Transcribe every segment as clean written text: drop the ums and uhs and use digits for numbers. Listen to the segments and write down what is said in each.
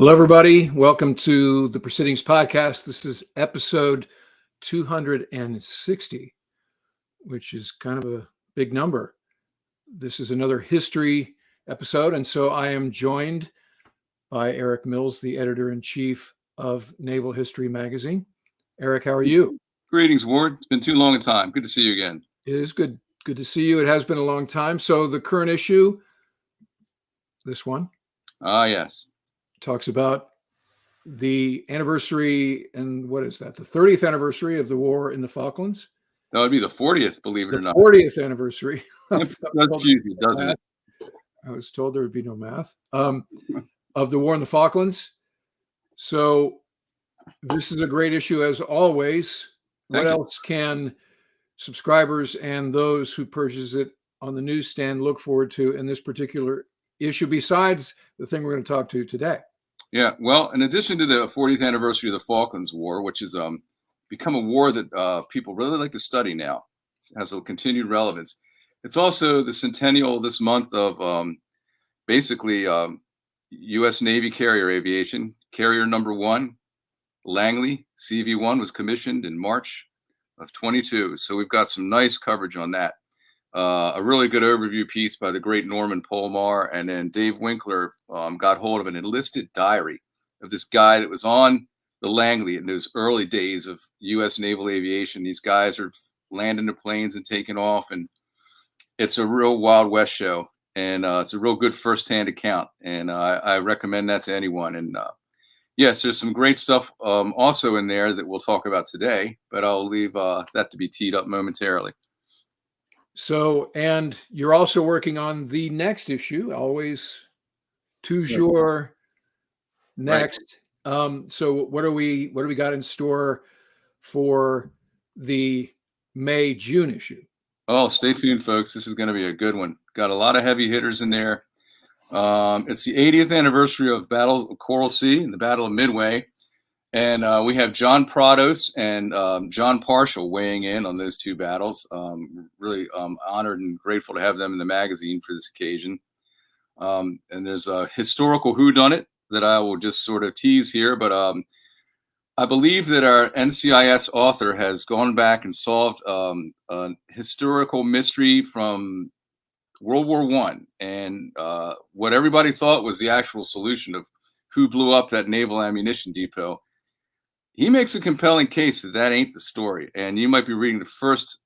Hello, everybody. Welcome to the Proceedings Podcast. This is episode 260, which is kind of a big number. This is another history episode, and so I am joined by Eric Mills, the editor-in-chief of Naval History Magazine. Eric, how are you? Greetings, Ward. It's been too long a time. Good to see you again. It is good to see you. It has been a long time. So the current issue, this one. Yes. Talks about the anniversary, and what is that? The 30th anniversary of the war in the Falklands. That would be the 40th, believe it or not. 40th anniversary. That's easy, doesn't it? I was told there would be no math. Of the war in the Falklands. So this is a great issue as always. What else can subscribers and those who purchase it on the newsstand look forward to in this particular issue besides the thing we're going to talk to today? Yeah, well, in addition to the 40th anniversary of the Falklands War, which has become a war that people really like to study now, it has a continued relevance. It's also the centennial this month of basically U.S. Navy carrier aviation. Carrier number 1, Langley, CV-1, was commissioned in March of 22. So we've got some nice coverage on that. A really good overview piece by the great Norman Polmar, and then Dave Winkler got hold of an enlisted diary of this guy that was on the Langley in those early days of U.S. naval aviation. These guys are landing the planes and taking off, and it's a real Wild West show, and it's a real good firsthand account, and I recommend that to anyone. And yes, there's some great stuff also in there that we'll talk about today, but I'll leave that to be teed up momentarily. So, and you're also working on the next issue, always toujours next. Right. So what do we got in store for the May-June issue? Oh, stay tuned, folks. This is going to be a good one. Got a lot of heavy hitters in there. It's the 80th anniversary of Battle of Coral Sea and the Battle of Midway. And we have John Prados and John Parshall weighing in on those two battles. Really honored and grateful to have them in the magazine for this occasion. And there's a historical whodunit that I will just sort of tease here. But I believe that our NCIS author has gone back and solved a historical mystery from World War I. And what everybody thought was the actual solution of who blew up that naval ammunition depot. He makes a compelling case that that ain't the story, and you might be reading the first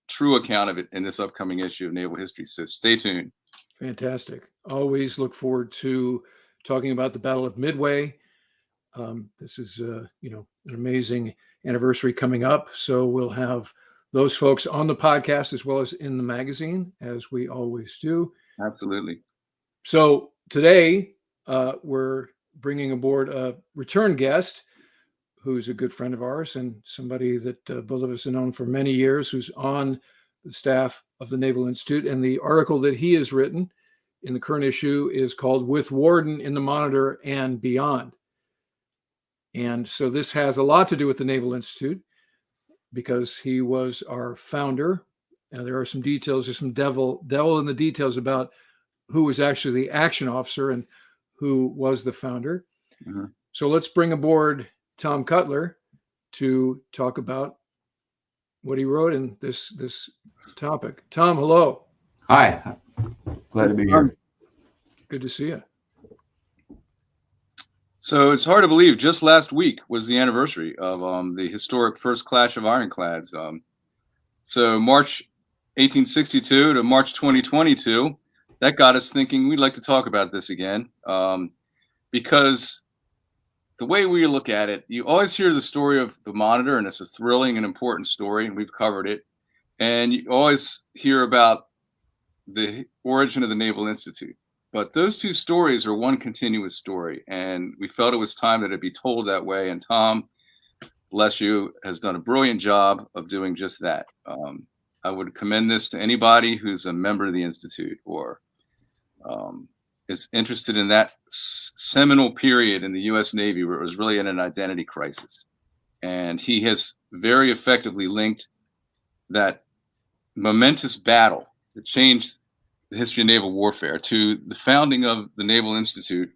true account of it in this upcoming issue of Naval History, so stay tuned. Fantastic. Always look forward to talking about the Battle of Midway. This is, an amazing anniversary coming up, so we'll have those folks on the podcast as well as in the magazine, as we always do. Absolutely. So today, we're bringing aboard a return guest who's a good friend of ours and somebody that both of us have known for many years, who's on the staff of the Naval Institute. And the article that he has written in the current issue is called "With Warden in the Monitor and Beyond." And so this has a lot to do with the Naval Institute because he was our founder. And there are some details, there's some devil in the details about who was actually the action officer and who was the founder. Mm-hmm. So let's bring aboard Tom Cutler to talk about what he wrote in this topic. Tom, hello. Hi. Glad to be here. Good to see you. So it's hard to believe just last week was the anniversary of the historic first clash of ironclads. So March 1862 to March 2022, that got us thinking we'd like to talk about this again because the way we look at it, you always hear the story of the Monitor, and it's a thrilling and important story, and we've covered it. And you always hear about the origin of the Naval Institute. But those two stories are one continuous story, and we felt it was time that it be told that way. And Tom, bless you, has done a brilliant job of doing just that. I would commend this to anybody who's a member of the Institute or is interested in that seminal period in the U.S. Navy where it was really in an identity crisis. And he has very effectively linked that momentous battle that changed the history of naval warfare to the founding of the Naval Institute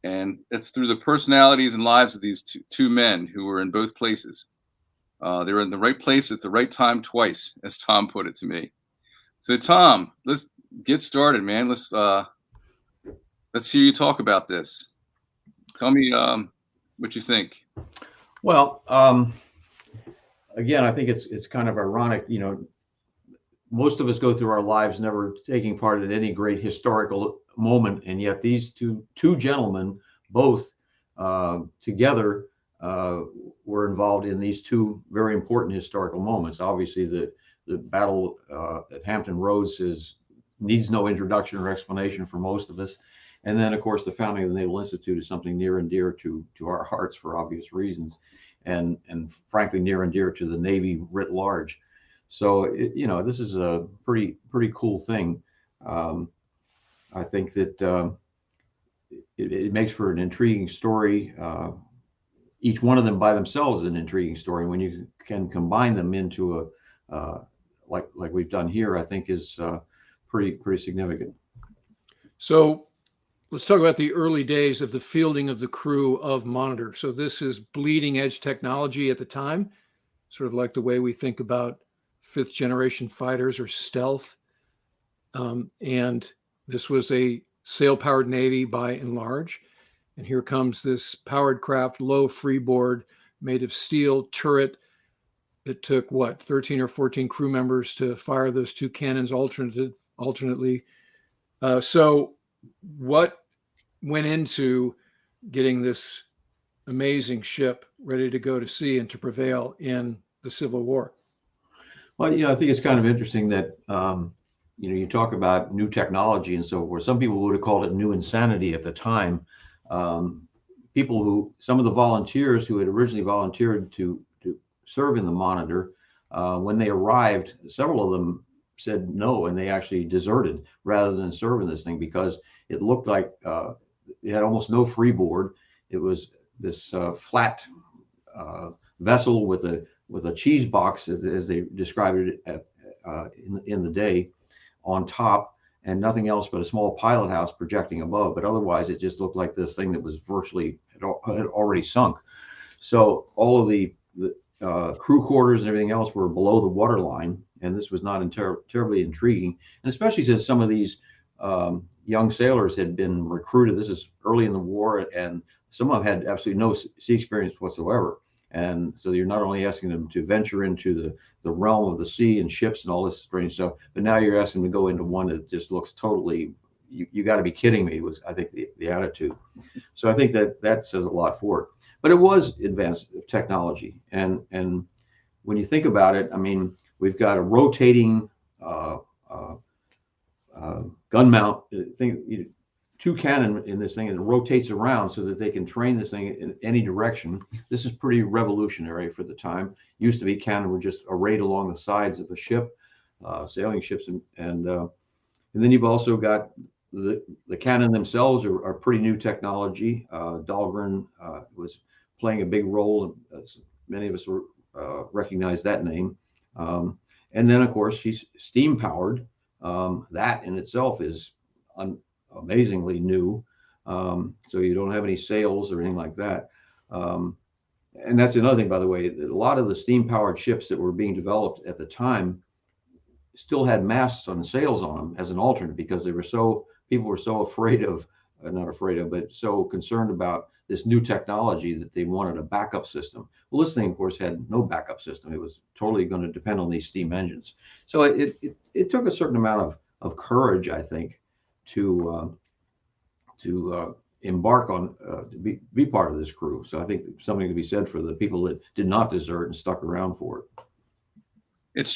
And it's through the personalities and lives of these two men who were in both places. They were in the right place at the right time twice, as Tom put it to me. So Tom, let's get started, man. Let's hear you talk about this. Tell me what you think. Well, again, I think it's kind of ironic. You know, most of us go through our lives never taking part in any great historical moment, and yet these two gentlemen, both together, were involved in these two very important historical moments. Obviously, the battle at Hampton Roads needs no introduction or explanation for most of us. And then, of course, the founding of the Naval Institute is something near and dear to our hearts for obvious reasons, and frankly near and dear to the Navy writ large. So you know, this is a pretty cool thing. I think that it makes for an intriguing story. Each one of them by themselves is an intriguing story. When you can combine them into a like we've done here, I think is pretty significant. So let's talk about the early days of the fielding of the crew of Monitor. So this is bleeding edge technology at the time, sort of like the way we think about fifth generation fighters or stealth. And this was a sail-powered Navy by and large. And here comes this powered craft, low freeboard, made of steel turret that took, 13 or 14 crew members to fire those two cannons alternately. So what went into getting this amazing ship ready to go to sea and to prevail in the Civil War? Well, I think it's kind of interesting that, you talk about new technology and so forth. Some people would have called it new insanity at the time. Some of the volunteers who had originally volunteered to serve in the Monitor, when they arrived, several of them said no, and they actually deserted rather than serve in this thing because it looked like it had almost no freeboard. It was this flat vessel with a cheese box, as they described it in the day, on top, and nothing else but a small pilot house projecting above. But otherwise, it just looked like this thing that was virtually had already sunk. So all of the crew quarters and everything else were below the waterline, and this was not terribly intriguing. And especially since some of these young sailors had been recruited. This is early in the war, and some of them had absolutely no sea experience whatsoever. And so you're not only asking them to venture into the realm of the sea and ships and all this strange stuff, but now you're asking them to go into one that just looks totally, you got to be kidding me, was I think the attitude. So I think that says a lot for it. But it was advanced technology. And when you think about it, I mean, we've got a rotating gun mount thing, two cannon in this thing, and it rotates around so that they can train this thing in any direction. This is pretty revolutionary for the time. Used to be cannon were just arrayed along the sides of a ship, sailing ships, and then you've also got the cannon themselves are pretty new technology. Dahlgren was playing a big role, as many of us recognize that name. And then of course she's steam powered. That in itself is amazingly new. So you don't have any sails or anything like that. And that's another thing, by the way, that a lot of the steam powered ships that were being developed at the time still had masts on sails on them as an alternate, because people were so afraid of, not afraid of, but so concerned about this new technology that they wanted a backup system. Well, this thing, of course, had no backup system. It was totally going to depend on these steam engines. So it took a certain amount of courage, I think, to embark on to be part of this crew. So I think something to be said for the people that did not desert and stuck around for it.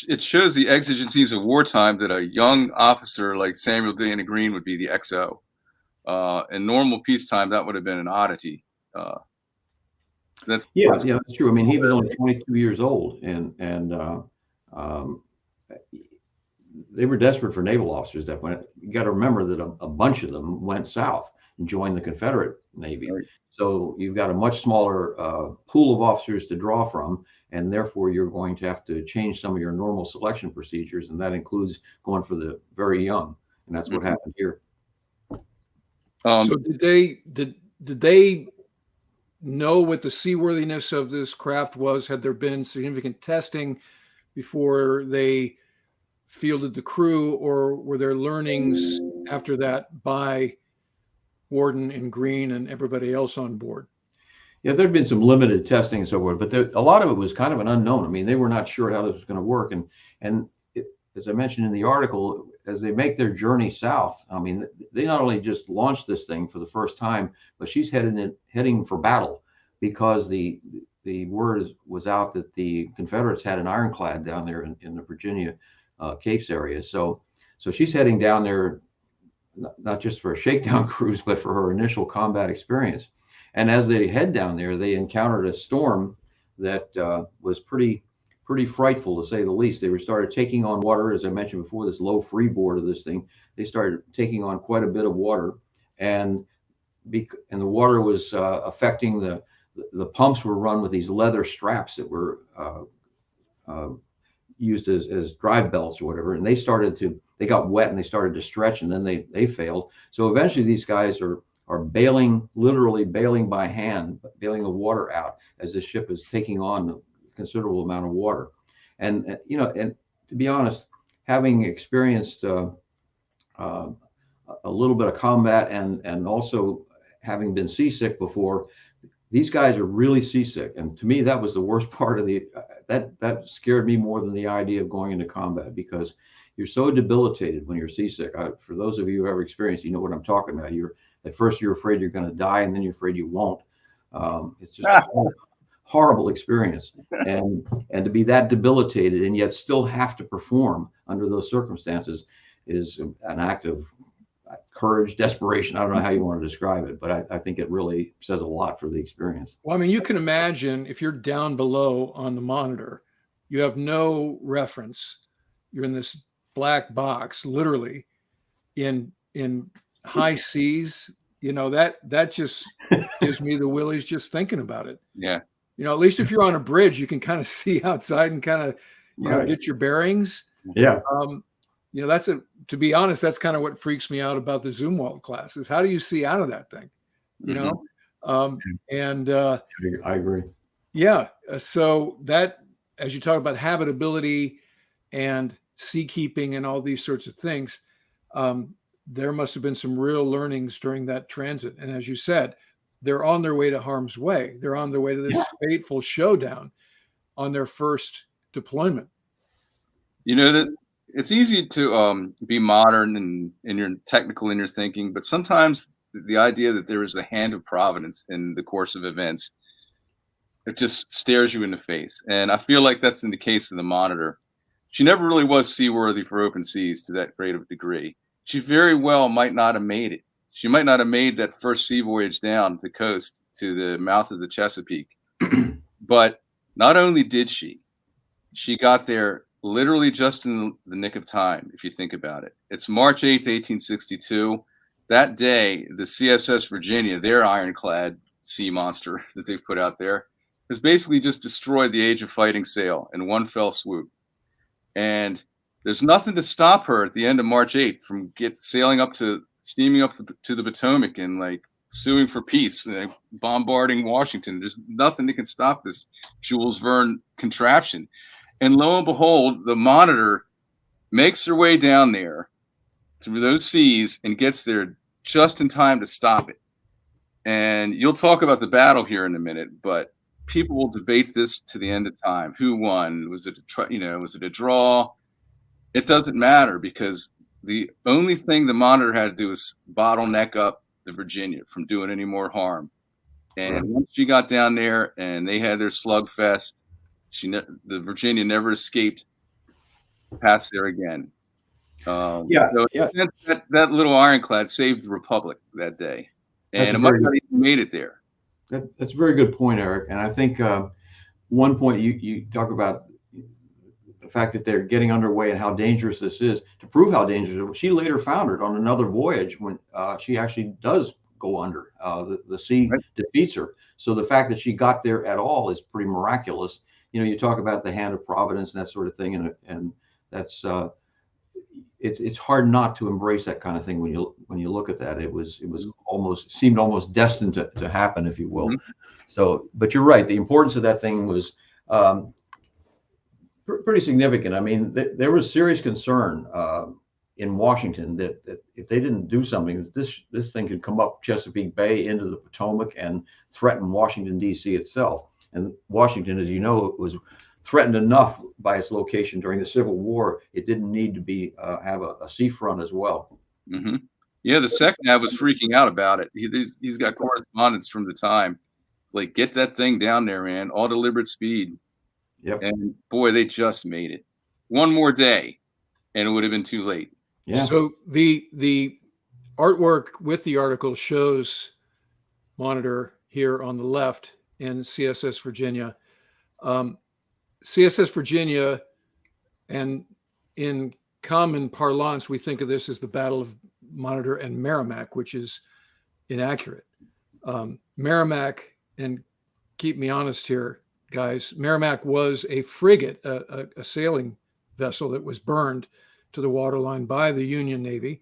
It shows the exigencies of wartime that a young officer like Samuel Dana Green would be the XO. In normal peacetime, that would have been an oddity. That's true. I mean, he was only 22 years old, and they were desperate for naval officers that went. You got to remember that a bunch of them went south and joined the Confederate Navy. Right. So you've got a much smaller pool of officers to draw from, and therefore you're going to have to change some of your normal selection procedures, and that includes going for the very young, and that's what happened here. So did did they know what the seaworthiness of this craft was? Had there been significant testing before they fielded the crew, or were there learnings after that by Warden and Green and everybody else on board? Yeah, there'd been some limited testing and so forth, but a lot of it was kind of an unknown. I mean, they were not sure how this was going to work. And as I mentioned in the article, as they make their journey south, I mean, they not only just launched this thing for the first time, but she's heading for battle, because the word was out that the Confederates had an ironclad down there in the Virginia Capes area. So she's heading down there, not just for a shakedown cruise, but for her initial combat experience. And as they head down there, they encountered a storm that was pretty frightful, to say the least. They started taking on water, as I mentioned before, this low freeboard of this thing. They started taking on quite a bit of water, and the water was affecting the pumps were run with these leather straps that were used as drive belts or whatever, and they got wet and they started to stretch, and then they failed. So eventually these guys are bailing, literally bailing by hand, bailing the water out as this ship is taking on a considerable amount of water. And and to be honest, having experienced a little bit of combat and also having been seasick before, these guys are really seasick. And to me, that was the worst part of that scared me more than the idea of going into combat, because you're so debilitated when you're seasick. For those of you who ever experienced, you know what I'm talking about. At first you're afraid you're going to die, and then you're afraid you won't. It's just a horrible experience. And to be that debilitated and yet still have to perform under those circumstances is an act of courage, desperation. I don't know how you want to describe it, but I think it really says a lot for the experience. Well, I mean, you can imagine if you're down below on the monitor, you have no reference. You're in this black box, literally in high seas. That just gives me the willies just thinking about it. Yeah. At least if you're on a bridge, you can kind of see outside and kind of, Right. get your bearings. Yeah. To be honest, that's kind of what freaks me out about the Zumwalt class, is how do you see out of that thing? I agree. Yeah. So that, as you talk about habitability and seakeeping and all these sorts of things, there must have been some real learnings during that transit. And as you said, they're on their way to harm's way. They're on their way to this fateful showdown on their first deployment. That it's easy to be modern and you're technical in your thinking, but sometimes the idea that there is a hand of providence in the course of events, it just stares you in the face. And I feel like that's in the case of the Monitor. She never really was seaworthy for open seas to that great of a degree. She very well might not have made it. She might not have made that first sea voyage down the coast to the mouth of the Chesapeake. But not only did she got there literally just in the nick of time, if you think about it. It's March 8th, 1862. That day, the CSS Virginia, their ironclad sea monster that they've put out there, has basically just destroyed the age of fighting sail in one fell swoop. And there's nothing to stop her at the end of March 8th from steaming up to the Potomac and suing for peace, bombarding Washington. There's nothing that can stop this Jules Verne contraption. And lo and behold, the Monitor makes her way down there through those seas and gets there just in time to stop it. And you'll talk about the battle here in a minute, but people will debate this to the end of time. Who won? Was it a draw? It doesn't matter, because the only thing the Monitor had to do was bottleneck up the Virginia from doing any more harm. And once she got down there and they had their slugfest, the Virginia never escaped past there again. So that little ironclad saved the Republic that day, and it might not even made it there. That's a very good point, Eric. And I think one point you talk about the fact that they're getting underway and how dangerous this is. To prove how dangerous it is, she later foundered on another voyage when she actually does go under. The sea defeats her. So the fact that she got there at all is pretty miraculous. You talk about the hand of providence and that sort of thing, and that's it's hard not to embrace that kind of thing when you look at that. It was seemed almost destined to happen, if you will. Mm-hmm. So, but you're right. The importance of that thing was pretty significant. I mean, there was serious concern in Washington that if they didn't do something, this thing could come up Chesapeake Bay into the Potomac and threaten Washington, D.C. itself. And Washington, as you know, was threatened enough by its location during the Civil War. It didn't need to be have a seafront as well. Mm-hmm. Yeah, the second ad was freaking out about it. He's got correspondence from the time. It's like, get that thing down there, man. All deliberate speed. Yep. And boy, they just made it. One more day, and it would have been too late. Yeah. So the artwork with the article shows Monitor here on the left and CSS Virginia. CSS Virginia, and in common parlance, we think of this as the Battle of Monitor and Merrimack, which is inaccurate. Merrimack, and keep me honest here, guys, Merrimack was a frigate, a sailing vessel that was burned to the waterline by the Union Navy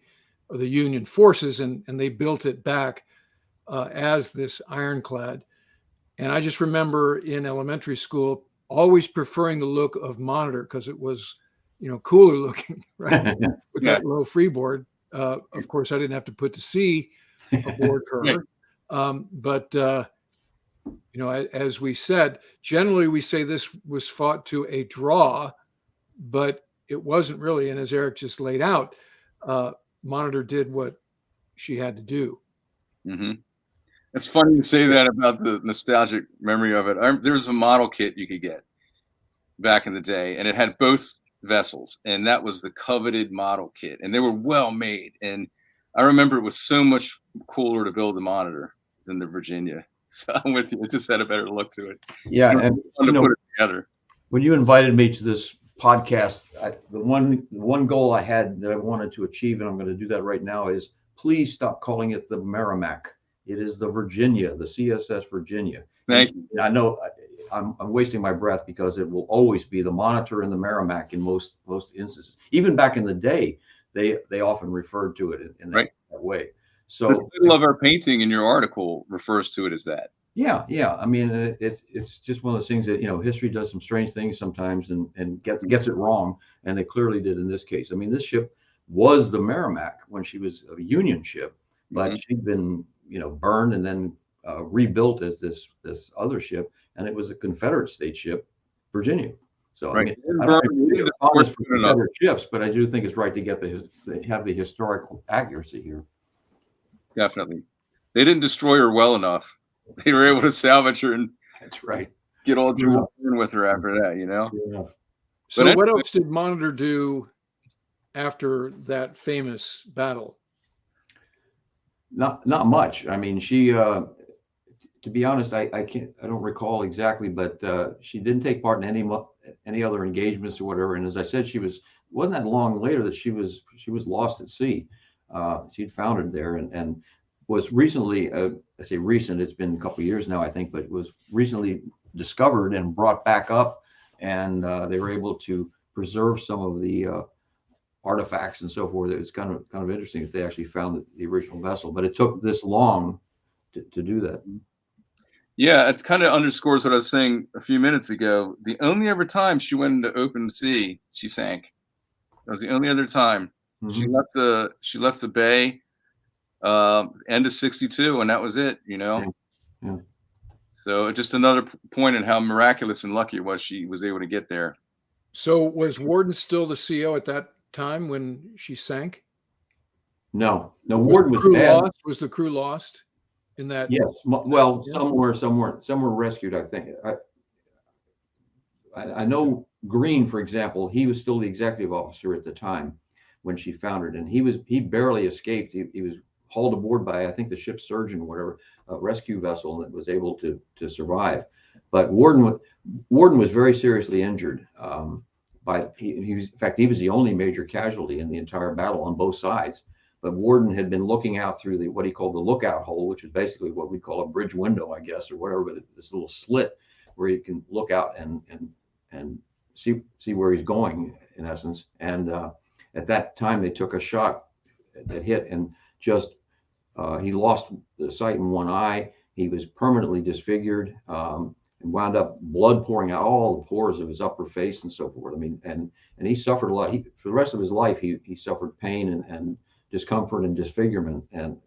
or the Union forces, and they built it back as this ironclad. And I just remember in elementary school always preferring the look of Monitor because it was, cooler looking, right? With that low freeboard. Of course, I didn't have to put to sea aboard her. But as we said, generally we say this was fought to a draw, but it wasn't really. And as Eric just laid out, Monitor did what she had to do. Mm-hmm. It's funny to say that about the nostalgic memory of it. There was a model kit you could get back in the day, and it had both vessels, and that was the coveted model kit, and they were well made. And I remember it was so much cooler to build the Monitor than the Virginia. So I'm with you. It just had a better look to it. Yeah, and fun to put it together. When you invited me to this podcast, the one goal I had that I wanted to achieve, and I'm going to do that right now, is please stop calling it the Merrimack. It is the Virginia, the CSS Virginia. Thank you. I know I'm wasting my breath because it will always be the Monitor and the Merrimack in most instances. Even back in the day, they often referred to it in that way. So the title of our painting in your article refers to it as that. Yeah. I mean, it's just one of those things that, history does some strange things sometimes and gets it wrong, and they clearly did in this case. I mean, this ship was the Merrimack when she was a Union ship, but she'd been burned and then rebuilt as this other ship, and it was a Confederate state ship, Virginia. So I mean, I don't think it's honest for Confederate ships, but I do think it's right to have the historical accuracy here. Definitely, they didn't destroy her well enough. They were able to salvage her and that's right. Get all drilled in with her after that, Yeah. So anyway, what else did Monitor do after that famous battle? Not much. I mean, she, to be honest, I don't recall exactly, but she didn't take part in any other engagements or whatever. And as I said, wasn't that long later that she was lost at sea. She'd foundered there and was recently, I say recent, it's been a couple of years now, I think, but it was recently discovered and brought back up, and they were able to preserve some of the artifacts and so forth. It was kind of interesting that they actually found the original vessel, but it took this long to do that. Yeah, it kind of underscores what I was saying a few minutes ago. The only ever time she went into open sea, she sank. That was the only other time. She left the bay end of 62, and that was it. Yeah. So just another point in how miraculous and lucky it was she was able to get there. So was Warden still the CO at that time when she sank? No, Warden was bad. Was the crew lost in that? Yes. Well, some were rescued, I think. I know Green, for example, he was still the executive officer at the time when she foundered, and he barely escaped. He was hauled aboard by, I think, the ship's surgeon or whatever, a rescue vessel that was able to survive. But Warden was very seriously injured. In fact, he was the only major casualty in the entire battle on both sides. But Warden had been looking out through what he called the lookout hole, which is basically what we call a bridge window, I guess, or whatever. But this little slit where you can look out and see where he's going, in essence. And at that time they took a shot that hit and just he lost the sight in one eye. He was permanently disfigured, and wound up blood pouring out all the pores of his upper face and so forth. I mean, and he suffered a lot. For the rest of his life, he suffered pain and discomfort and disfigurement and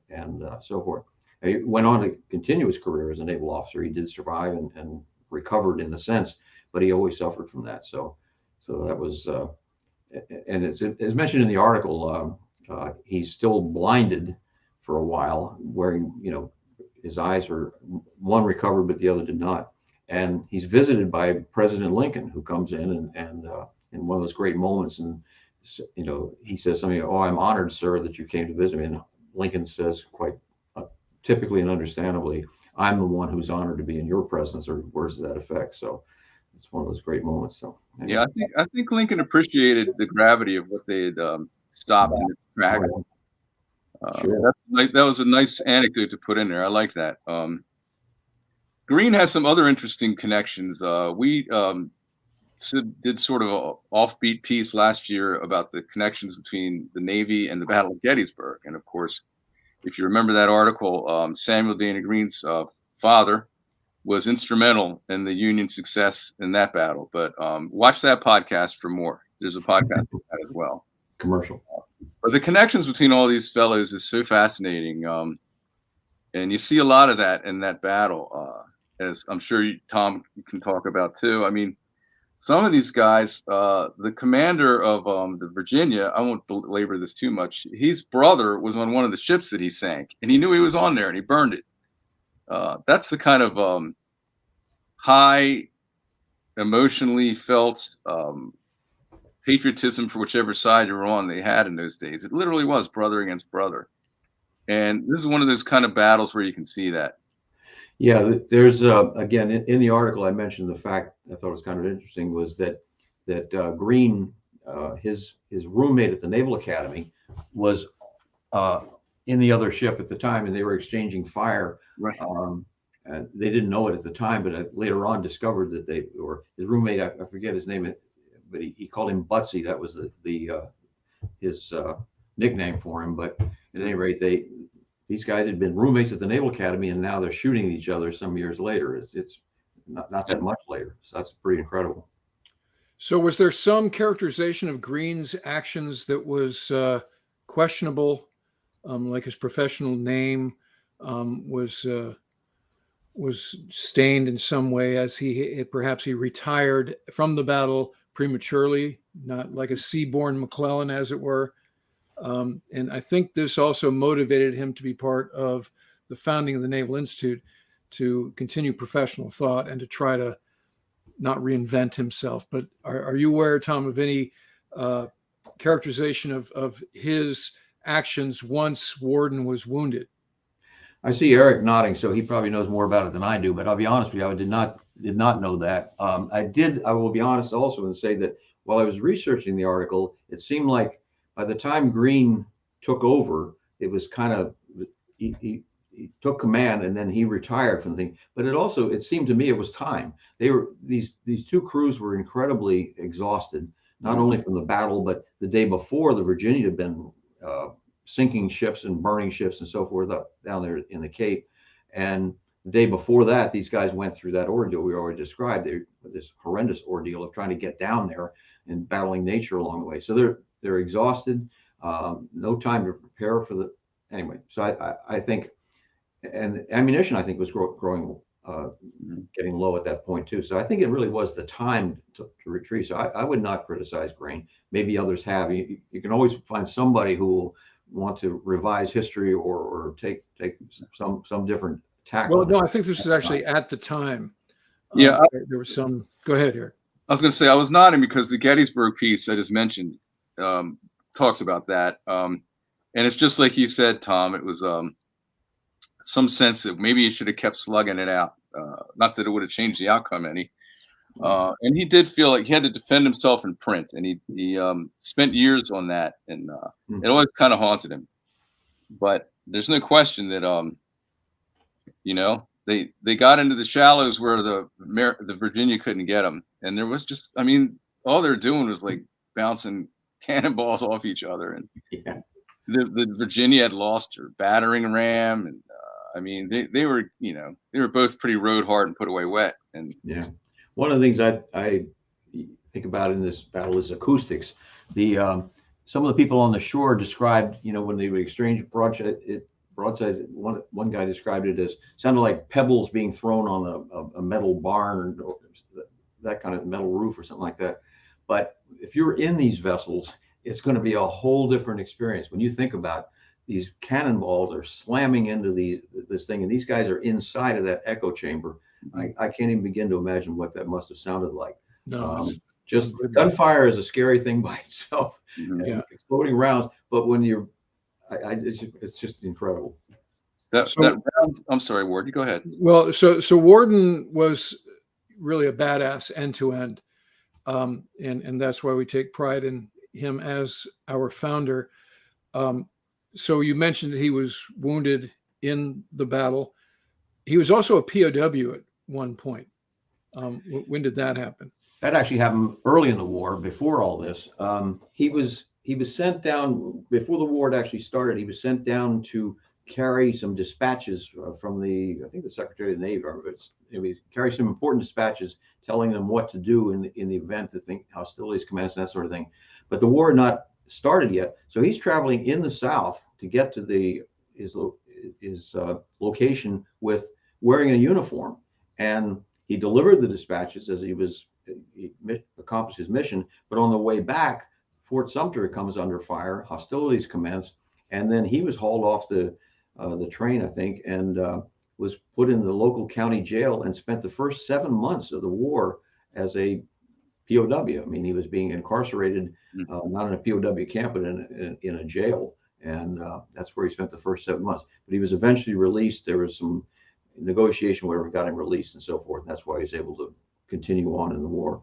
so forth. He went on to continue his career as a naval officer. He did survive and recovered in a sense, but he always suffered from that. So that was, and as mentioned in the article, he's still blinded for a while, wearing, his eyes were, one recovered, but the other did not. And he's visited by President Lincoln, who comes in and in one of those great moments, and he says something, "Oh, I'm honored, sir, that you came to visit me." And Lincoln says, quite typically and understandably, "I'm the one who's honored to be in your presence," or words to that effect. So it's one of those great moments. So anyway. Yeah, I think Lincoln appreciated the gravity of what they had stopped in its tracks. Sure. That was a nice anecdote to put in there. I like that. Greene has some other interesting connections. We did sort of an offbeat piece last year about the connections between the Navy and the Battle of Gettysburg. And of course, if you remember that article, Samuel Dana Greene's father was instrumental in the Union success in that battle. But watch that podcast for more. There's a podcast for that as well. Commercial. But the connections between all these fellows is so fascinating. And you see a lot of that in that battle, as I'm sure Tom can talk about too. I mean, some of these guys, the commander of the Virginia, I won't belabor this too much, his brother was on one of the ships that he sank, and he knew he was on there, and he burned it. That's the kind of high, emotionally felt patriotism for whichever side you were on they had in those days. It literally was brother against brother. And this is one of those kind of battles where you can see that. Yeah, there's again in the article I mentioned the fact I thought was kind of interesting was that Greene, his roommate at the Naval Academy, was in the other ship at the time, and they were exchanging fire. Right. And they didn't know it at the time, but later on discovered that his roommate, I forget his name, but he called him Butsy. That was his nickname for him. But at any rate, these guys had been roommates at the Naval Academy, and now they're shooting each other some years later. It's not that much later. So that's pretty incredible. So was there some characterization of Greene's actions that was questionable, like his professional name was stained in some way, as perhaps he retired from the battle prematurely, not like a sea-born McClellan, as it were. And I think this also motivated him to be part of the founding of the Naval Institute, to continue professional thought and to try to not reinvent himself. But are you aware, Tom, of any characterization of his actions once Warden was wounded? I see Eric nodding, so he probably knows more about it than I do. But I'll be honest with you, I did not know that. I will be honest also and say that while I was researching the article, it seemed like by the time Greene took over, it was kind of he took command and then he retired from the thing. But it seemed to me it was time. These two crews were incredibly exhausted, not only from the battle, but the day before the Virginia had been sinking ships and burning ships and so forth down there in the Cape. And the day before that, these guys went through that ordeal we already described, this horrendous ordeal of trying to get down there and battling nature along the way. So they're exhausted, no time to prepare for anyway. So I think, and ammunition I think was growing, getting low at that point too. So I think it really was the time to retreat. So I would not criticize Greene. Maybe others have. You can always find somebody who will want to revise history or take some different tack. Well, no, I think this is actually at the time. Yeah, there was some. Go ahead, Eric. I was going to say I was nodding because the Gettysburg piece I just mentioned talks about that, and it's just like you said, Tom. It was some sense that maybe he should have kept slugging it out. Not that it would have changed the outcome any. And he did feel like he had to defend himself in print, and he spent years on that, and it always kind of haunted him. But there's no question that they got into the shallows where the Virginia couldn't get them, and there was just, I mean, all they're doing was like bouncing cannonballs off each other. And Yeah. the Virginia had lost her battering ram, and I mean they were they were both pretty rode hard and put away wet. And Yeah. One of the things I think about in this battle is acoustics. Some of the people on the shore described, when they would exchange broadsides, one guy described it as sounded like pebbles being thrown on a metal barn or that kind of metal roof or something like that. But if you're in these vessels, it's going to be a whole different experience. When you think about these cannonballs are slamming into this thing, and these guys are inside of that echo chamber. I can't even begin to imagine what that must have sounded like. No, Just gunfire is a scary thing by itself. Yeah. Exploding rounds, but when you're, it's just incredible. that round, I'm sorry, Ward, you go ahead. Well, so Warden was really a badass end to end, and that's why we take pride in him as our founder. So you mentioned he was wounded in the battle. He was also a POW at one point. When did that happen? That actually happened early in the war, before all this. He was sent down before the war had actually started. He was sent down to carry some dispatches from I think the Secretary of the Navy. Carry some important dispatches telling them what to do in the event that hostilities commence and that sort of thing. But the war had not started yet, so he's traveling in the South to get to his location with wearing a uniform, and he delivered the dispatches as he accomplished his mission. But on the way back, Fort Sumter comes under fire, hostilities commence, and then he was hauled off the train, I think, and was put in the local county jail and spent the first 7 months of the war as a POW. I mean, he was being incarcerated, not in a POW camp, but in a jail, and that's where he spent the first 7 months. But he was eventually released. There was some negotiation where we got him released and so forth. And that's why he's able to continue on in the war.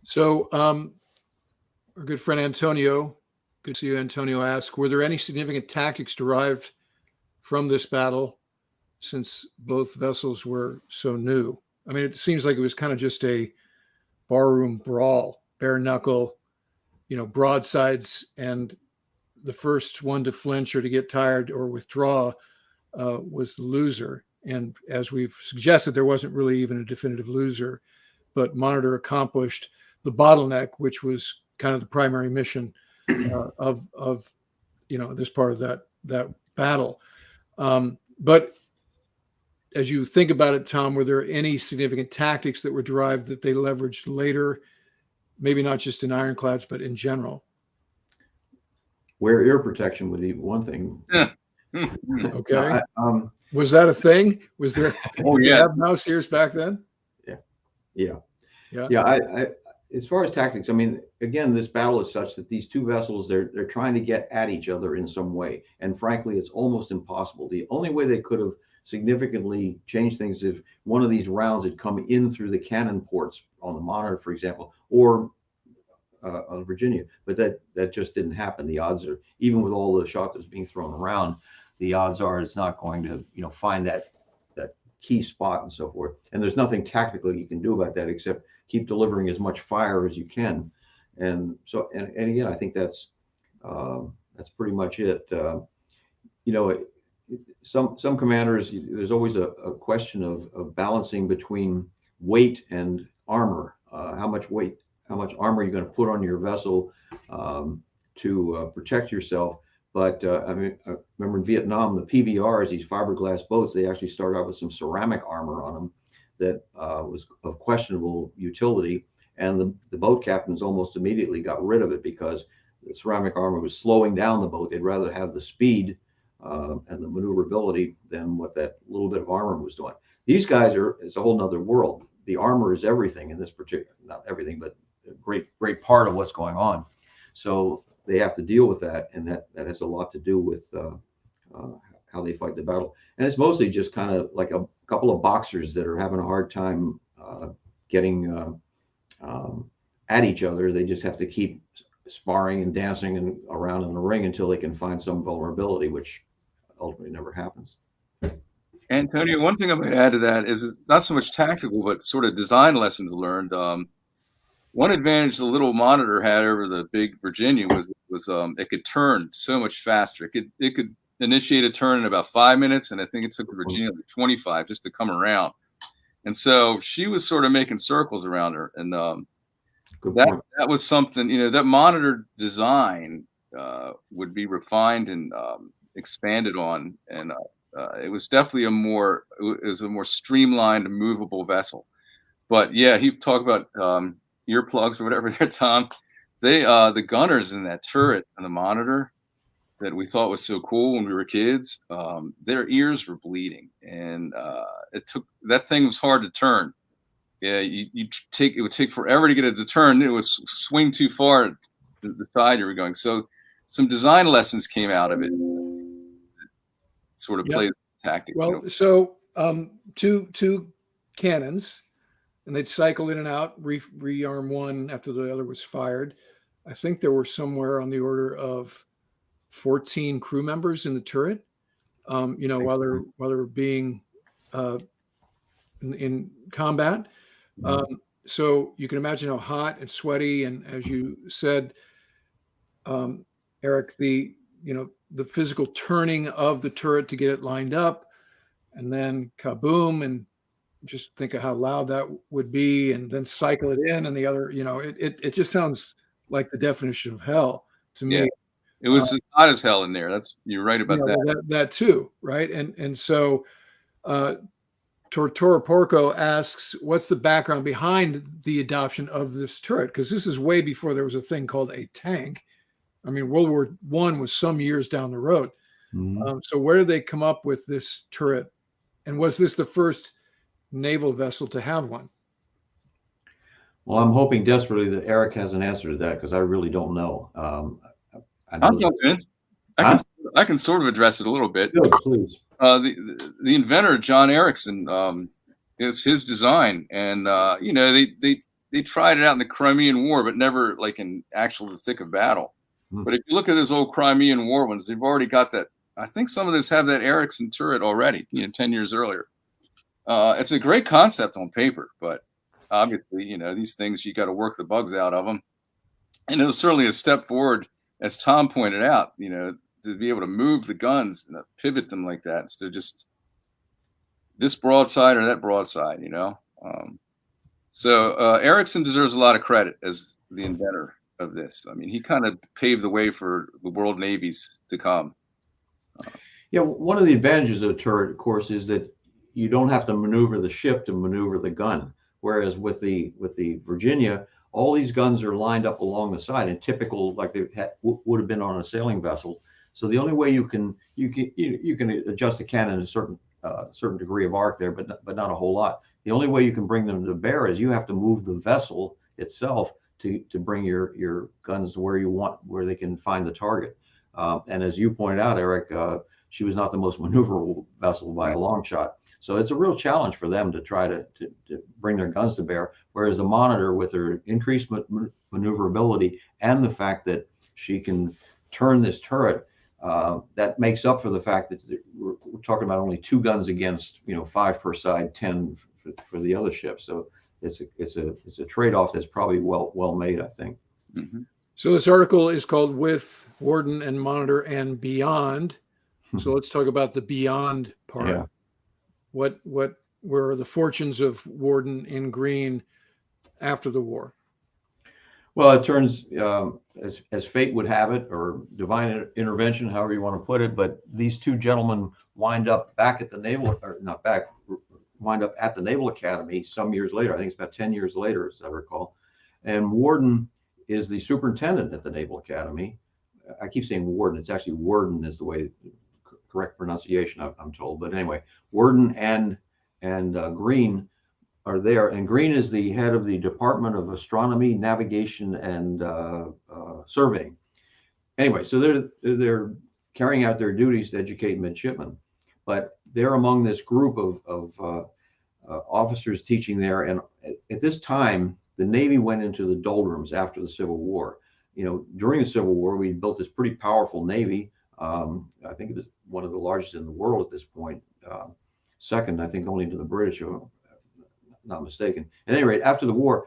So our good friend Antonio, good to see you, Antonio, asked, were there any significant tactics derived from this battle since both vessels were so new? I mean, it seems like it was kind of just a barroom brawl, bare knuckle, broadsides, and the first one to flinch or to get tired or withdraw was the loser. And as we've suggested, there wasn't really even a definitive loser, but Monitor accomplished the bottleneck, which was kind of the primary mission of this part of that battle. But as you think about it, Tom, were there any significant tactics that were derived that they leveraged later, maybe not just in ironclads, but in general? Wear ear protection would be one thing. Okay. Was that a thing? Was there? Oh yeah. Have mouse ears back then? Yeah. I as far as tactics, I mean, again, this battle is such that these two vessels, they're trying to get at each other in some way, and frankly, it's almost impossible. The only way they could have significantly changed things if one of these rounds had come in through the cannon ports on the Monitor, for example, or on Virginia, but that just didn't happen. The odds are, even with all the shot that's being thrown around, the odds are it's not going to find that key spot and so forth. And there's nothing tactically you can do about that except keep delivering as much fire as you can. And so, and again, I think that's pretty much it. Some commanders, there's always a question of balancing between weight and armor. How much armor you're going to put on your vessel to protect yourself. But I remember in Vietnam, the PBRs, these fiberglass boats, they actually started out with some ceramic armor on them that was of questionable utility. And the boat captains almost immediately got rid of it because the ceramic armor was slowing down the boat. They'd rather have the speed and the maneuverability than what that little bit of armor was doing. These guys it's a whole nother world. The armor is everything in this particular, not everything, but a great part of what's going on. So they have to deal with that, and that has a lot to do with how they fight the battle. And it's mostly just kind of like a couple of boxers that are having a hard time getting at each other. They just have to keep sparring and dancing and around in the ring until they can find some vulnerability, which ultimately never happens. Antonio, one thing I might add to that is not so much tactical, but sort of design lessons learned. One advantage the little Monitor had over the big Virginia was it could turn so much faster. It could initiate a turn in about 5 minutes, and I think it took the Virginia like 25 just to come around. And so she was sort of making circles around her, and that was something, you know, that Monitor design would be refined and expanded on, and it was definitely a more streamlined, movable vessel. But yeah, he talked about earplugs or whatever there, Tom. They the gunners in that turret and the Monitor that we thought was so cool when we were kids, their ears were bleeding, and that thing was hard to turn. Yeah, it would take forever to get it to turn. It was swing too far to the side you were going. So some design lessons came out of it. Sort of played tactic. Well, you know? So two cannons, and they'd cycle in and out, rearm one after the other was fired. I think there were somewhere on the order of 14 crew members in the turret. You know, while they're being in combat. So you can imagine how hot and sweaty, and as you said, Eric, the physical turning of the turret to get it lined up, and then kaboom, and just think of how loud that would be, and then cycle it in, and the other, you know, it just sounds like the definition of hell to me. It was as hot as hell in there. You're right about that too, right? And so Tortoro Porco asks, what's the background behind the adoption of this turret? Because this is way before there was a thing called a tank. I mean, World War I was some years down the road. So where did they come up with this turret? And was this the first naval vessel to have one? Well, I'm hoping desperately that Eric has an answer to that, because I really don't know. I'll jump in. I can sort of address it a little bit. Good, please. The inventor, John Erickson, is his design, and you know, they tried it out in the Crimean War, but never like in actual thick of battle. But if you look at those old Crimean War ones, they've already got that. I think some of those have that Erickson turret already, 10 years earlier. It's a great concept on paper, but obviously, you know, these things, you got to work the bugs out of them. And it was certainly a step forward, as Tom pointed out, you know, to be able to move the guns and pivot them like that. So just this broadside or that broadside, you know. So Erickson deserves a lot of credit as the inventor of this. I mean, he kind of paved the way for the world navies to come. Yeah, one of the advantages of a turret, of course, is that you don't have to maneuver the ship to maneuver the gun. Whereas with the Virginia, all these guns are lined up along the side, and typical, like they would have been on a sailing vessel. So the only way you can adjust the cannon a certain degree of arc there, but not a whole lot. The only way you can bring them to bear is you have to move the vessel itself to bring your guns to where they can find the target. And as you pointed out, Eric, she was not the most maneuverable vessel by a long shot. So it's a real challenge for them to try to bring their guns to bear. Whereas the Monitor, with her increased maneuverability and the fact that she can turn this turret, that makes up for the fact that we're talking about only 2 guns against 5 per side, 10 for the other ship. So it's a trade-off that's probably well made, I think. So this article is called "With Warden and Monitor and Beyond." So let's talk about the beyond part. Yeah. What were the fortunes of Warden in green after the war? Well, it turns as fate would have it, or divine intervention, however you want to put it. But these 2 gentlemen wind up back at the Naval, or not back, wind up at the Naval Academy some years later. I think it's about 10 years later, as I recall. And Warden is the superintendent at the Naval Academy. I keep saying Warden. It's actually Warden is the way correct pronunciation, I'm told. But anyway, Warden and Green are there, and Green is the head of the Department of Astronomy, Navigation, and Surveying. Anyway, so they're carrying out their duties to educate midshipmen, but they're among this group of officers teaching there. And at this time, the Navy went into the doldrums after the Civil War. During the Civil War, we built this pretty powerful Navy. I think it was one of the largest in the world at this point. Second, I think, only to the British, if I'm not mistaken. At any rate, after the war,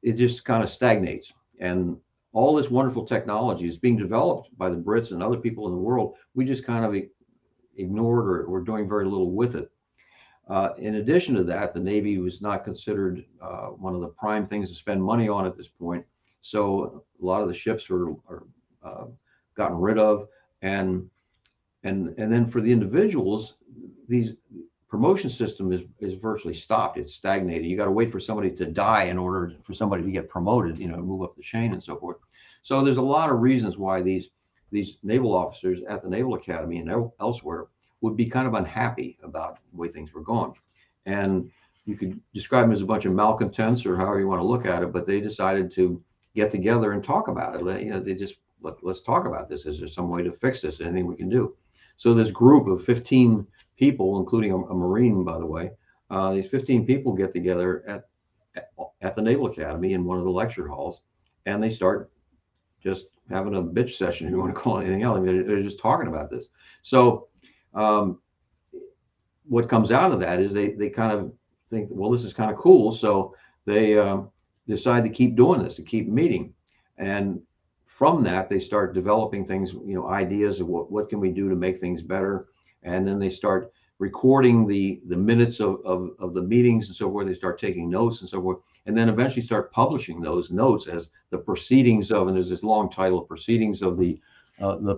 it just kind of stagnates. And all this wonderful technology is being developed by the Brits and other people in the world. We just kind of ignored, or we're doing very little with it. In addition to that, the Navy was not considered one of the prime things to spend money on at this point. So a lot of the ships are gotten rid of, and then for the individuals, these promotion system is virtually stopped. It's stagnated. You got to wait for somebody to die in order for somebody to get promoted, move up the chain and so forth. So there's a lot of reasons why these naval officers at the Naval Academy and elsewhere would be kind of unhappy about the way things were going. And you could describe them as a bunch of malcontents or however you want to look at it, but they decided to get together and talk about it. They just, let's talk about this. Is there some way to fix this? Anything we can do? So this group of 15 people, including a Marine, by the way, these 15 people get together at the Naval Academy in one of the lecture halls, and they start just having a bitch session, if you want to call it anything else. I mean, they're just talking about this. So what comes out of that is they kind of think, well, this is kind of cool. So they decide to keep doing this, to keep meeting. And from that, they start developing things, ideas of what can we do to make things better. And then they start recording the minutes of the meetings and so forth. They start taking notes and so forth, and then eventually start publishing those notes as the proceedings of, and there's this long title, Proceedings of the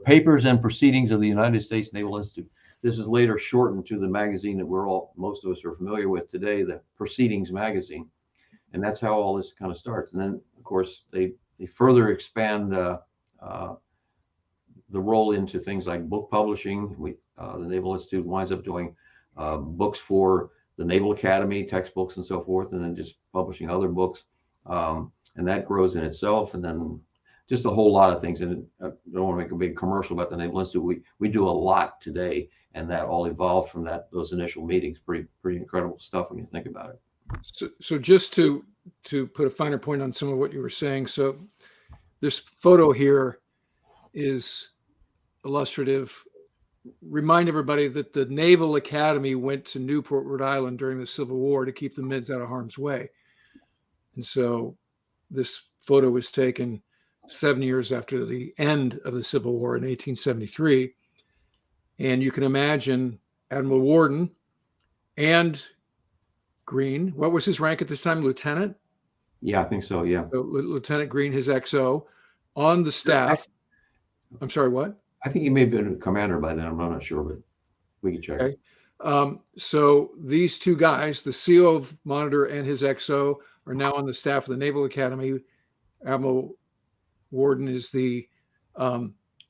Papers and Proceedings of the United States Naval Institute. This is later shortened to the magazine that most of us are familiar with today, the Proceedings magazine. And that's how all this kind of starts. And then, of course, they further expand the role into things like book publishing. The Naval Institute winds up doing books for the Naval Academy, textbooks and so forth, and then just publishing other books. And that grows in itself. And then just a whole lot of things. And I don't want to make a big commercial about the Naval Institute. We do a lot today, and that all evolved from those initial meetings. Pretty incredible stuff when you think about it. So just to put a finer point on some of what you were saying. So this photo here is illustrative. Remind everybody that the Naval Academy went to Newport, Rhode Island during the Civil War to keep the Mids out of harm's way. And so this photo was taken 7 years after the end of the Civil War in 1873. And you can imagine Admiral Warden and Green. What was his rank at this time? Lieutenant? Yeah, I think so. Yeah. So Lieutenant Green, his XO, on the staff. I'm sorry, what? I think he may have been a commander by then. I'm not sure, but we can check. Okay. So these two guys, the CO of Monitor and his XO, are now on the staff of the Naval Academy. Admiral Warden is the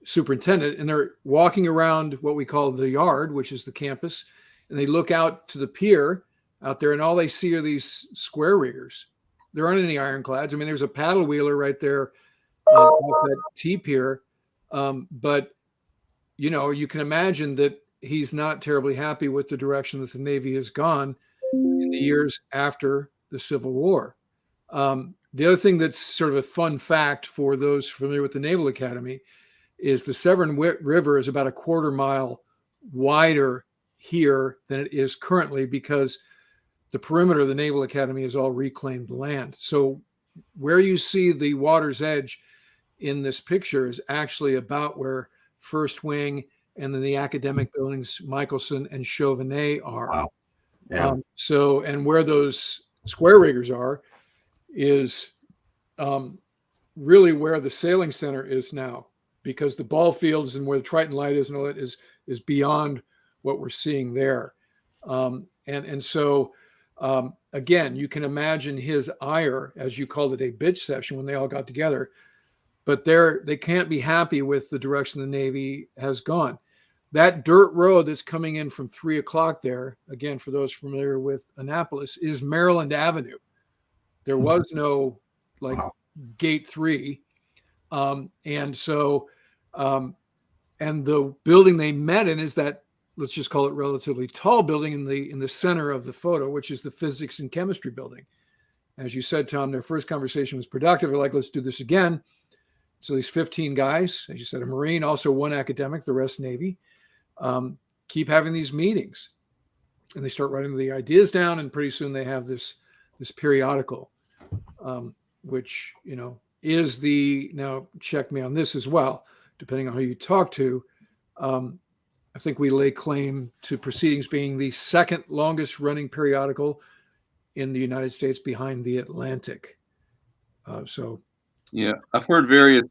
superintendent, and they're walking around what we call the yard, which is the campus, and they look out to the pier out there, and all they see are these square riggers. There aren't any ironclads. I mean, there's a paddle wheeler right there off that T-pier, but you can imagine that he's not terribly happy with the direction that the Navy has gone in the years after the Civil War. The other thing that's sort of a fun fact for those familiar with the Naval Academy is the Severn River is about a quarter mile wider here than it is currently, because the perimeter of the Naval Academy is all reclaimed land. So where you see the water's edge in this picture is actually about where First Wing and then the academic buildings, Michelson and Chauvenet are. Wow. Yeah. And where those square riggers are is really where the sailing center is now, because the ball fields and where the Triton Light is and all that is beyond what we're seeing there. So again, you can imagine his ire, as you called it, a bitch session when they all got together, but they can't be happy with the direction the Navy has gone. That dirt road that's coming in from 3 o'clock there, again, for those familiar with Annapolis, is Maryland Avenue. There was no Gate 3. And the building they met in is that, let's just call it relatively tall building in the center of the photo, which is the physics and chemistry building. As you said, Tom, their first conversation was productive. They're like, let's do this again. So these 15 guys, as you said, a Marine, also one academic, the rest Navy, keep having these meetings. And they start writing the ideas down, and pretty soon they have this periodical. which, is now check me on this as well, depending on who you talk to. I think we lay claim to Proceedings being the second longest running periodical in the United States behind the Atlantic. Yeah, I've heard various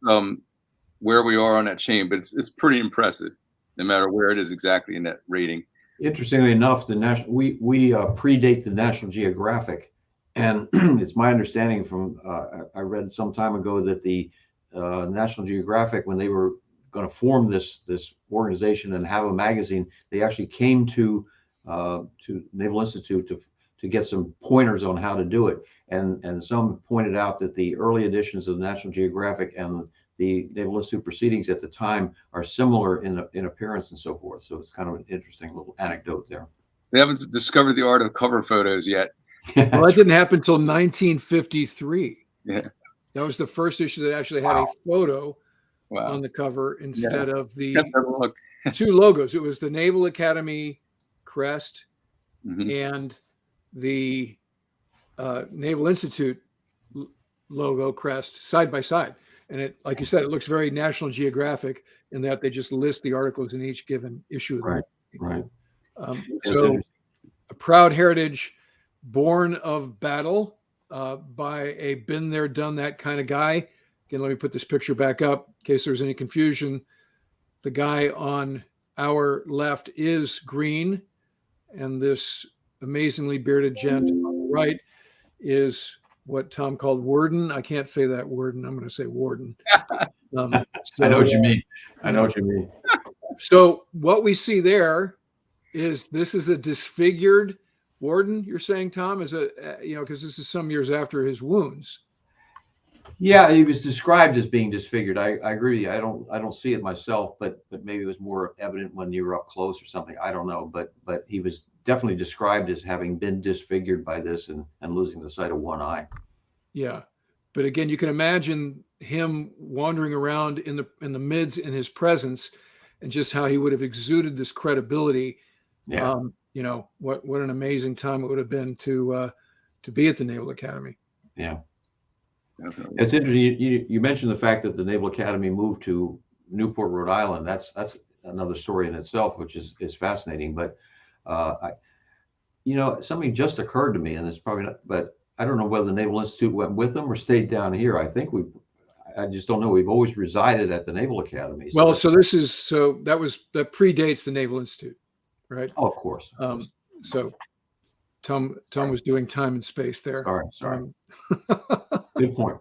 where we are on that chain, but it's pretty impressive, no matter where it is exactly in that rating. Interestingly enough, we predate the National Geographic, and it's my understanding from I read some time ago that the National Geographic, when they were going to form this organization and have a magazine, they actually came to Naval Institute to get some pointers on how to do it. And some pointed out that the early editions of the National Geographic and the Naval Institute Proceedings at the time are similar in appearance and so forth. So it's kind of an interesting little anecdote there. They haven't discovered the art of cover photos yet. Well, that didn't happen until 1953. Yeah. That was the first issue that actually had a photo on the cover instead of the two logos. It was the Naval Academy crest and the Naval Institute logo crest side by side. And it, like you said, it looks very National Geographic in that they just list the articles in each given issue. Right. So a proud heritage born of battle by a been there, done that kind of guy. Again, let me put this picture back up in case there's any confusion. The guy on our left is green, and this amazingly bearded gent on the right is what Tom called Warden. I can't say that Warden. I'm going to say Warden. I know what you mean. I know what you mean. So what we see there is this is a disfigured Warden. You're saying, Tom, is because this is some years after his wounds. Yeah, he was described as being disfigured. I agree with you. I don't see it myself, but maybe it was more evident when you were up close or something. I don't know, but he was definitely described as having been disfigured by this and losing the sight of one eye. Yeah, but again, you can imagine him wandering around in the mids in his presence, and just how he would have exuded this credibility. Yeah. What an amazing time it would have been to be at the Naval Academy. Yeah. Definitely. It's interesting. You mentioned the fact that the Naval Academy moved to Newport, Rhode Island. That's another story in itself, which is fascinating. But something just occurred to me, and it's probably not, but I don't know whether the Naval Institute went with them or stayed down here. I just don't know. We've always resided at the Naval Academy. So that predates the Naval Institute, right? Oh, of course. So Tom was doing time and space there. All right, sorry. Good point.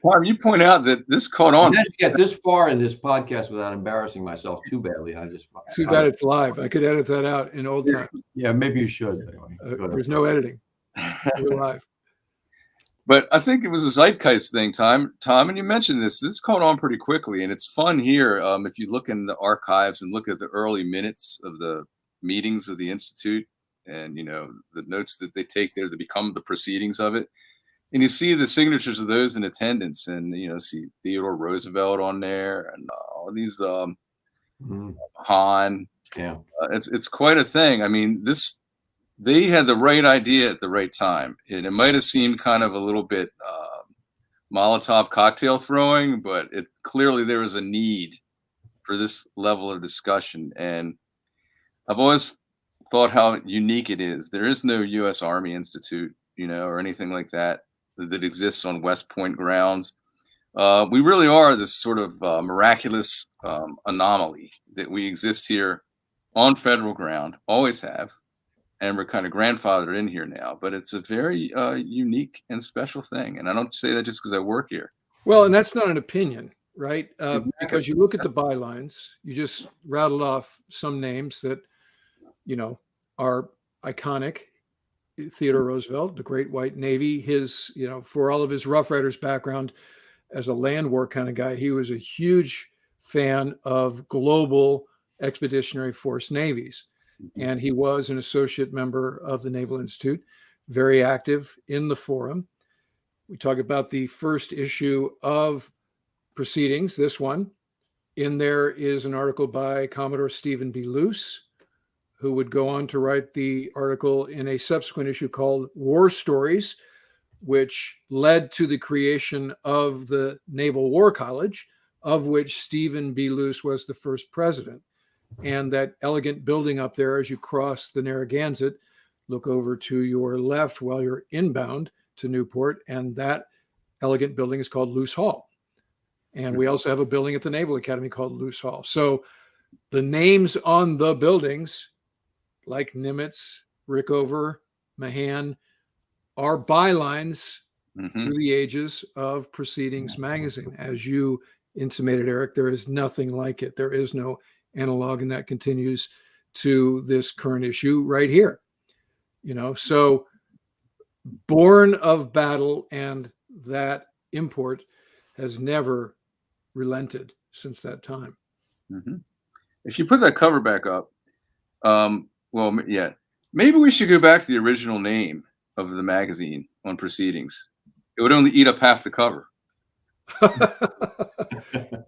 Tom, you point out that this caught on. I get this far in this podcast without embarrassing myself too badly. Too bad it's live. I could edit that out in old time. Yeah, maybe you should. Anyway, there's no editing. We're live. But I think it was a zeitgeist thing, Tom, and you mentioned this. This caught on pretty quickly, and it's fun here. If you look in the archives and look at the early minutes of the meetings of the Institute, and the notes that they take there to become the proceedings of it, and you see the signatures of those in attendance, and see Theodore Roosevelt on there, and all these Hahn. Yeah, it's quite a thing. I mean, they had the right idea at the right time. And it might have seemed kind of a little bit Molotov cocktail throwing, but clearly there was a need for this level of discussion. And I've always thought how unique it is. There is no U.S. Army Institute, or anything like that exists on West Point grounds. We really are this sort of miraculous anomaly that we exist here on federal ground, always have. And we're kind of grandfathered in here now, but it's a very unique and special thing. And I don't say that just because I work here. Well, and that's not an opinion, right? Because you look at the bylines, you just rattled off some names that, are iconic. Theodore Roosevelt, the Great White Navy, his, for all of his Rough Riders background as a land war kind of guy, he was a huge fan of global expeditionary force navies. And he was an associate member of the Naval Institute, very active in the forum. We talk about the first issue of Proceedings, this one. In there is an article by Commodore Stephen B. Luce, who would go on to write the article in a subsequent issue called War Stories, which led to the creation of the Naval War College, of which Stephen B. Luce was the first president. And that elegant building up there, as you cross the Narragansett, look over to your left while you're inbound to Newport, and that elegant building is called Luce Hall. And we also have a building at the Naval Academy called Luce Hall. So the names on the buildings, like Nimitz, Rickover, Mahan, are bylines through the ages of Proceedings magazine. As you intimated, Eric, there is nothing like it. There is no analog, and that continues to this current issue right here. So born of battle, and that import has never relented since that time. If you put that cover back up, maybe we should go back to the original name of the magazine on Proceedings. It would only eat up half the cover.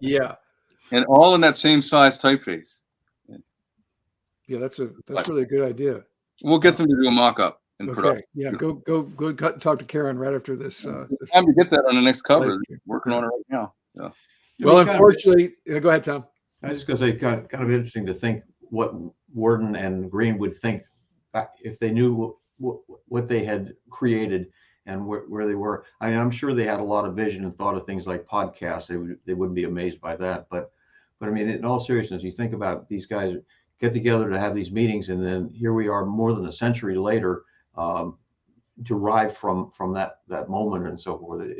Yeah. And all in that same size typeface. Yeah, that's really a good idea. We'll get them to do a mock-up and Okay. production. Yeah, go talk to Karen right after this. Time to get that on the next cover. Working on it right now. So. Well, unfortunately, go ahead, Tom. I was just going to say, kind of interesting to think what Warden and Green would think if they knew what they had created and where they were. I mean, I'm sure they had a lot of vision and thought of things like podcasts. They wouldn't be amazed by that. But I mean, in all seriousness, you think about these guys get together to have these meetings, and then here we are more than a century later, derived from that moment and so forth.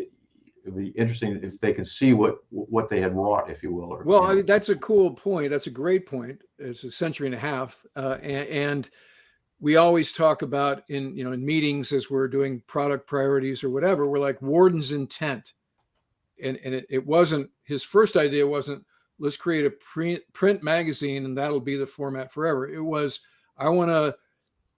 It'd be interesting if they could see what they had wrought, if you will. I mean, that's a cool point. That's a great point. It's a century and a half, and we always talk about in meetings as we're doing product priorities or whatever. We're like Warden's intent, and it wasn't his first idea. Wasn't let's create a print magazine and that'll be the format forever. It was, I want to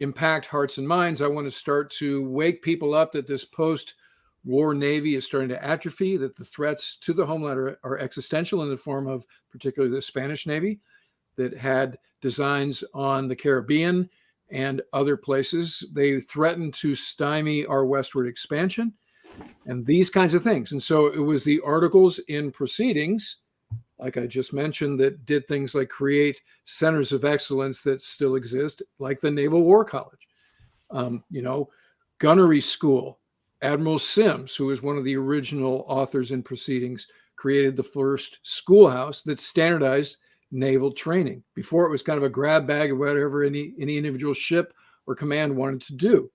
impact hearts and minds. I want to start to wake people up that this post-war Navy is starting to atrophy, that the threats to the homeland are existential in the form of particularly the Spanish Navy that had designs on the Caribbean and other places. They threatened to stymie our westward expansion and these kinds of things. And so it was the articles in Proceedings, like I just mentioned, that did things like create centers of excellence that still exist, like the Naval War College, Gunnery School. Admiral Sims, who was one of the original authors in Proceedings, created the first schoolhouse that standardized naval training. Before, it was kind of a grab bag of whatever any individual ship or command wanted to do.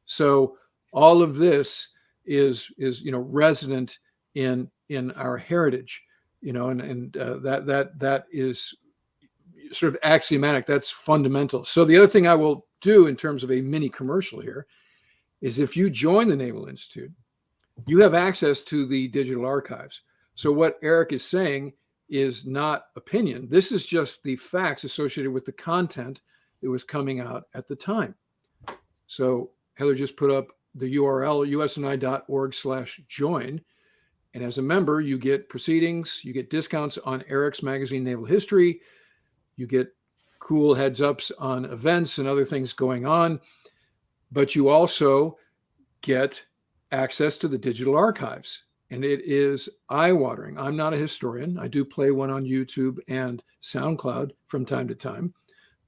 So all of this is resonant in our heritage, and that is sort of axiomatic. That's fundamental. So the other thing I will do in terms of a mini commercial here is, if you join the Naval Institute, you have access to the digital archives. So what Eric is saying is not opinion. This is just the facts associated with the content that was coming out at the time. So Heather just put up the URL, usni.org/join. And as a member, you get Proceedings, you get discounts on Eric's magazine, Naval History, you get cool heads ups on events and other things going on, but you also get access to the digital archives. And it is eye-watering. I'm not a historian. I do play one on YouTube and SoundCloud from time to time,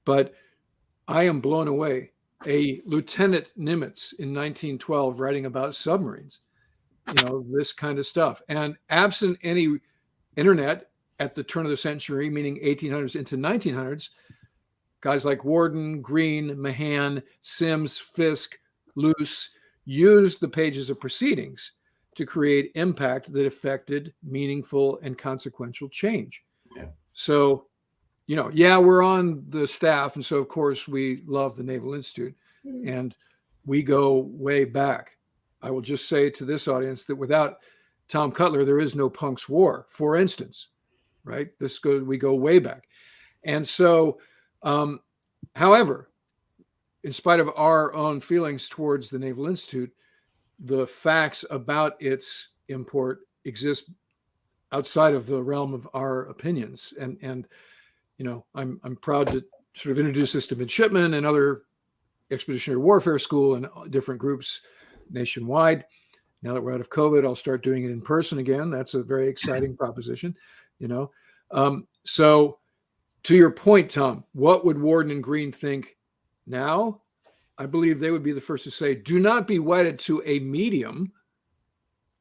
but I am blown away. A Lieutenant Nimitz in 1912 writing about submarines, this kind of stuff. And absent any internet at the turn of the century, meaning 1800s into 1900s, guys like Warden, Green, Mahan, Sims, Fisk, Luce used the pages of Proceedings to create impact that affected meaningful and consequential change. Yeah. So, we're on the staff, and so of course we love the Naval Institute, and we go way back. I will just say to this audience that without Tom Cutler, there is no Punk's War, for instance, right? We go way back. And so, however, in spite of our own feelings towards the Naval Institute, the facts about its import exist outside of the realm of our opinions. And I'm proud to sort of introduce this to midshipmen and other expeditionary warfare school and different groups nationwide. Now that we're out of COVID, I'll start doing it in person again. That's a very exciting proposition, you know. So to your point, Tom, what would Warden and Green think now? I believe they would be the first to say, do not be wedded to a medium,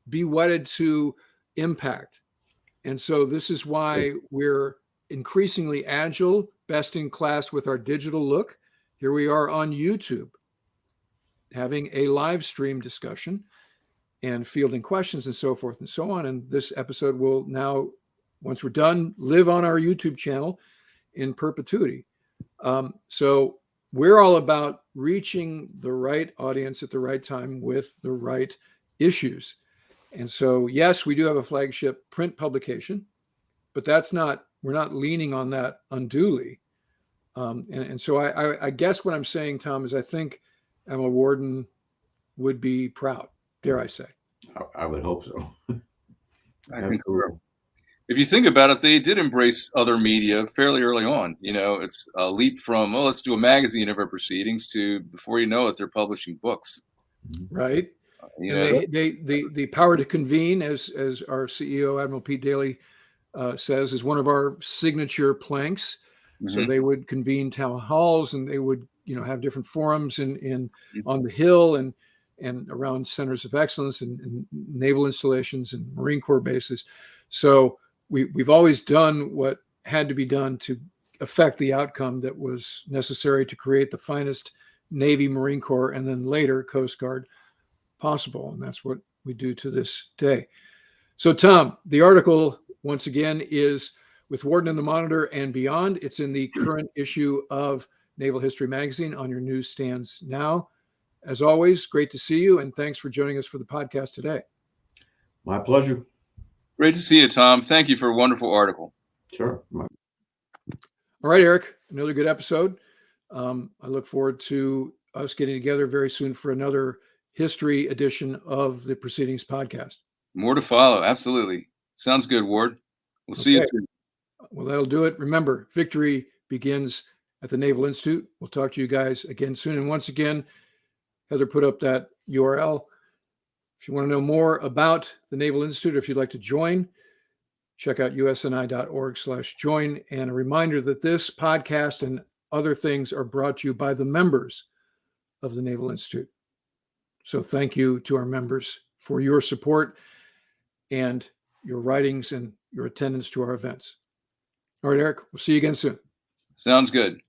be wedded to impact. And so this is why we're increasingly agile, best in class with our digital look. Here we are on YouTube having a live stream discussion and fielding questions and so forth and so on. And this episode will now, once we're done, live on our YouTube channel in perpetuity. So we're all about reaching the right audience at the right time with the right issues. And so, yes, we do have a flagship print publication, but we're not leaning on that unduly. And so I guess what I'm saying, Tom, is I think Emma Warden would be proud, dare I say. I would hope so. I concur. If you think about it, they did embrace other media fairly early on. You know, it's a leap from, well, let's do a magazine of our proceedings to, before you know it, they're publishing books. Right. You And know, the power to convene, as our CEO, Admiral Pete Daly, says, is one of our signature planks. So they would convene town halls, and they would, you know, have different forums on the Hill and around centers of excellence and naval installations and Marine Corps bases. So we've always done what had to be done to affect the outcome that was necessary to create the finest Navy, Marine Corps, and then later Coast Guard possible. And that's what we do to this day. So, Tom, the article, once again, is with Warden and the Monitor and beyond. It's in the current issue of Naval History Magazine on your newsstands now. As always, great to see you, and thanks for joining us for the podcast today. My pleasure. great to see you, Tom. Thank you for a wonderful article. Sure. All right, Eric, another good episode. I look forward to us getting together very soon for another history edition of the Proceedings podcast. More to follow. Absolutely. Sounds good, Ward. We'll see you soon. Well, that'll do it. Remember, victory begins at the Naval Institute. We'll talk to you guys again soon. And once again, Heather put up that URL. If you want to know more about the Naval Institute, if you'd like to join, check out usni.org/join. And a reminder that this podcast and other things are brought to you by the members of the Naval Institute. So thank you to our members for your support and your writings and your attendance to our events. All right, Eric, we'll see you again soon. Sounds good.